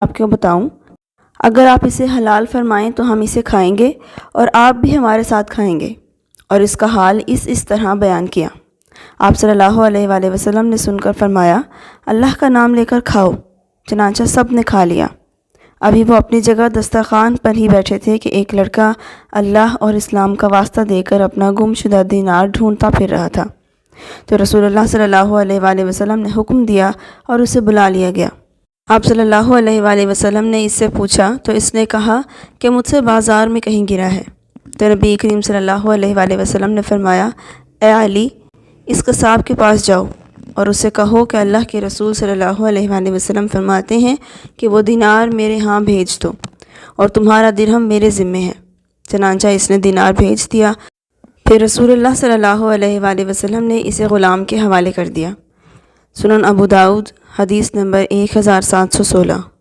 آپ کو بتاؤں، اگر آپ اسے حلال فرمائیں تو ہم اسے کھائیں گے اور آپ بھی ہمارے ساتھ کھائیں گے۔ اور اس کا حال اس طرح بیان کیا۔ آپ صلی اللہ علیہ وآلہ وسلم نے سن کر فرمایا، اللہ کا نام لے کر کھاؤ۔ چنانچہ سب نے کھا لیا۔ ابھی وہ اپنی جگہ دسترخوان پر ہی بیٹھے تھے کہ ایک لڑکا اللہ اور اسلام کا واسطہ دے کر اپنا گم شدہ دینار ڈھونڈتا پھر رہا تھا، تو رسول اللہ صلی اللہ علیہ وآلہ وسلم نے حکم دیا اور اسے بلا لیا گیا۔ آپ صلی اللہ علیہ وآلہ وسلم نے اس سے پوچھا تو اس نے کہا کہ مجھ سے بازار میں کہیں گرا ہے۔ تو نبی کریم صلی اللہ علیہ وآلہ وسلم نے فرمایا، اے علی، اس قصاب کے پاس جاؤ اور اسے کہو کہ اللہ کے رسول صلی اللہ علیہ وآلہ وسلم فرماتے ہیں کہ وہ دینار میرے ہاں بھیج دو اور تمہارا درہم میرے ذمے ہے۔ چنانچہ اس نے دینار بھیج دیا۔ پھر رسول اللہ صلی اللہ علیہ وآلہ وسلم نے اسے غلام کے حوالے کر دیا۔ سنن ابو داؤد، حدیث نمبر 1716۔